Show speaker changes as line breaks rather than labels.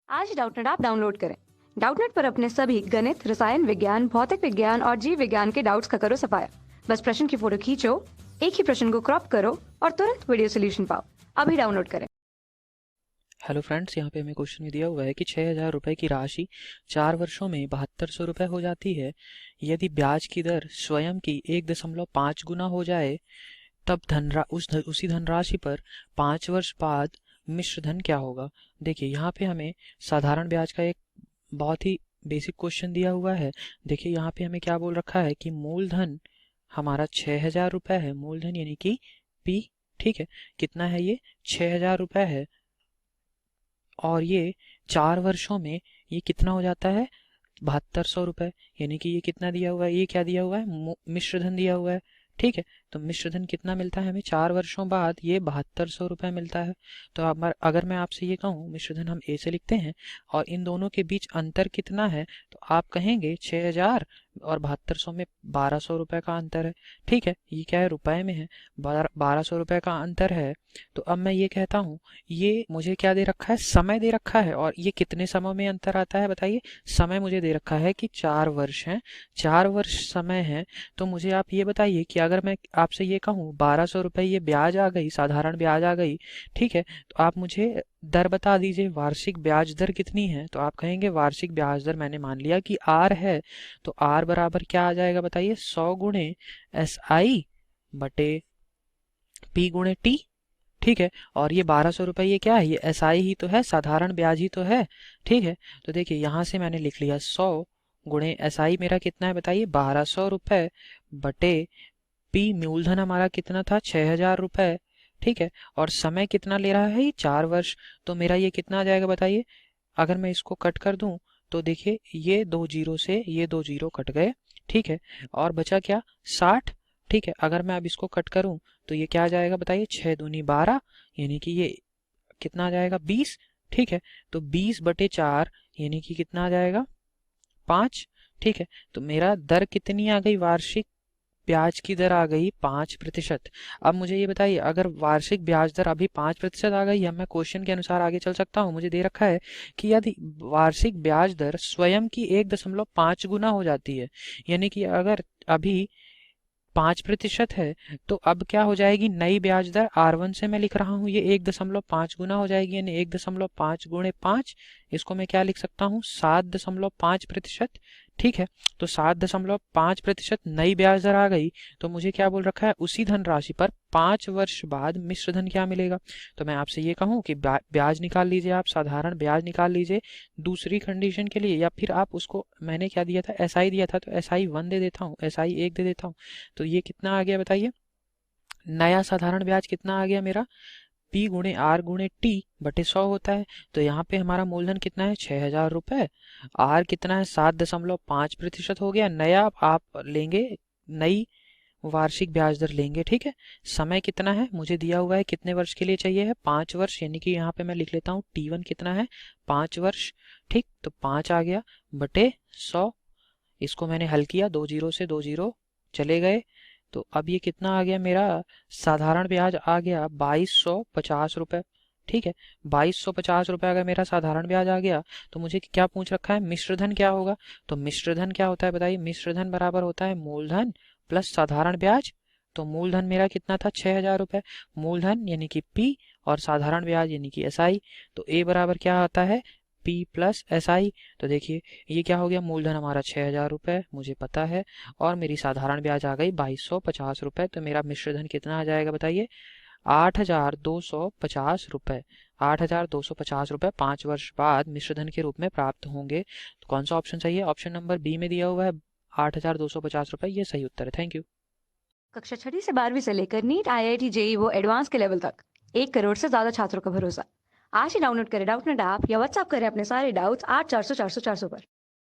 आज Doubtnut app download करें। Doubtnut पर अपने सभी गणित, रसायन विज्ञान, भौतिक विज्ञान और जीव विज्ञान के डाउट्स का करो सफाया। बस प्रश्न की फोटो खींचो, एक ही प्रश्न को क्रॉप करो और तुरंत वीडियो सोल्यूशन पाओ। अभी डाउनलोड करें।
हेलो फ्रेंड्स, यहाँ पे हमें क्वेश्चन में दिया हुआ है कि 6,000 रुपये की राशि 4 वर्षों में 7200 रुपये हो जाती है। यदि ब्याज की दर स्वयं की 1.5 गुना हो जाए तब उसी धनराशि पर 5 वर्ष बाद मिश्र धन क्या होगा। देखिए, यहाँ पे हमें साधारण ब्याज का एक बहुत ही बेसिक क्वेश्चन दिया हुआ है। देखिए, यहाँ पे हमें क्या बोल रखा है कि मूलधन हमारा 6,000 रुपये है। मूलधन यानी कि पी, ठीक है। कितना है ये? 6,000 रुपये है। और ये 4 वर्षों में ये कितना हो जाता है? 7200 रुपये। यानी कि ये कितना दिया हुआ है? ये क्या दिया हुआ है? मिश्र धन दिया हुआ है, ठीक है। तो मिश्र धन कितना मिलता है हमें? 4 वर्षों बाद ये 7200 रुपये मिलता है। तो अब अगर मैं आपसे ये कहूँ मिश्र धन हम ए से लिखते हैं और इन दोनों के बीच अंतर कितना है, तो आप कहेंगे 6,000 और 7200 में 1200 रुपये का अंतर है, ठीक है। ये क्या है? रुपए में है, 1200 रुपये का अंतर है। तो अब मैं ये कहता हूँ, ये मुझे क्या दे रखा है? समय दे रखा है। और ये कितने समय में अंतर आता है बताइए? समय मुझे दे रखा है कि 4 वर्ष हैं, 4 वर्ष समय है। तो मुझे आप ये बताइए कि अगर मैं आपसे ये कहूँ 1200 रुपये ये ब्याज आ गई, साधारण ब्याज आ गई, ठीक है। तो आप मुझे दर बता दीजिए, वार्षिक ब्याज दर कितनी है। तो आप कहेंगे वार्षिक ब्याज दर मैंने मान लिया कि आर है। तो आर बराबर क्या आ जाएगा बताइए? 100 गुणे SI बटे P गुणे T, ठीक है। और ये 1200 रुपये ये क्या है? ये SI ही तो है, साधारण ब्याज ही तो है, ठीक है। तो देखिए, यहाँ से मैंने लिख लिया 100 गुणे SI मेरा कितना है बताइए? 1200 रुपये बटे P मूलधन हमारा कितना था? 6,000 रुपये, ठीक है। और समय कितना ले रहा है? ये 4 वर्ष। तो मेरा ये कितना आ जाएगा बताइए? अगर मैं इसको कट कर दूं तो देखिए, ये 2 जीरो से ये 2 जीरो कट गए, ठीक है। और बचा क्या? 60, ठीक है। अगर मैं अब इसको कट करूं तो ये क्या आ जाएगा बताइए? 6 दूनी 12, यानी कि ये कितना आ जाएगा? 20, ठीक है। तो 20 बटे 4 यानी कि कितना आ जाएगा? 5, ठीक है। तो मेरा दर कितनी आ गई? वार्षिक ब्याज की दर आ गई 5%। अब मुझे ये बताइए, अगर वार्षिक ब्याज दर अभी 5% आ गई है, मैं क्वेश्चन के अनुसार आगे चल सकता हूँ। मुझे दे रखा है कि यदि वार्षिक ब्याज दर स्वयं की 1.5 गुना हो जाती है, यानी कि अगर अभी 5% है, तो अब क्या हो जाएगी? नई ब्याज दर R1 से मैं लिख रहा हूँ, ये 1.5 गुना हो जाएगी, यानी 1.5 गुणे 5। इसको मैं क्या लिख सकता हूँ? 7.5%, ठीक है। तो 7.5% नई ब्याज दर आ गई। तो मुझे क्या बोल रखा है? उसी धनराशि पर 5 वर्ष बाद मिश्र धन क्या मिलेगा। तो मैं आपसे ये कहूँ कि ब्याज निकाल लीजिए, आप साधारण ब्याज निकाल लीजिए दूसरी कंडीशन के लिए, या फिर आप उसको, मैंने क्या दिया था? SI दिया था, तो SI 1 दे देता हूँ, SI 1 दे देता हूँ। तो ये कितना आ गया बताइए? नया साधारण ब्याज कितना आ गया मेरा? P गुणे R गुणे T बटे 100 होता है। तो यहाँ पे हमारा मूलधन कितना है? 6,000 रुपये। R कितना है? 7.5% हो गया। नया आप लेंगे, नई वार्षिक ब्याज दर लेंगे, ठीक है। समय कितना है? मुझे दिया हुआ है कितने वर्ष के लिए चाहिए है? 5 वर्ष, यानी कि यहाँ पे मैं लिख लेता हूँ T1 कितना है? 5 वर्ष, ठीक। तो 5 आ गया बटे 100। इसको मैंने हल किया, 2 जीरो से 2 जीरो चले गए। तो अब ये कितना आ गया मेरा? साधारण ब्याज आ गया 2250 रुपये, ठीक है। 2250 रुपये अगर मेरा साधारण ब्याज आ गया, तो मुझे क्या पूछ रखा है? मिश्र धन क्या होगा। तो मिश्र धन क्या होता है बताइए? मिश्र धन बराबर होता है मूलधन प्लस साधारण ब्याज। तो मूलधन मेरा कितना था? 6,000 रुपये। मूलधन यानी कि P और साधारण ब्याज यानी कि SI। तो A बराबर क्या आता है? P plus SI। तो देखिए, ये क्या हो गया? मूलधन हमारा 6,000 रुपये मुझे पता है, और मेरी साधारण ब्याज आ गई 2250 रुपये। तो मेरा मिश्र धन कितना आ जाएगा बताइए? 8,250 रुपये। 8,250 रुपये 5 वर्ष बाद मिश्र धन के रूप में प्राप्त होंगे। तो कौन सा ऑप्शन सही है? ऑप्शन नंबर बी में दिया हुआ है 8,250 रुपये, ये सही उत्तर है। Thank you.
कक्षा 6 से 12वीं से लेकर नीट, IIT, JEE वो एडवांस के लेवल तक 1 करोड़ से ज्यादा छात्रों का भरोसा। आज ही डाउनलोड करें डाउटनेट ऐप या व्हाट्सएप करें अपने सारे डाउट्स 8400 400 400 पर।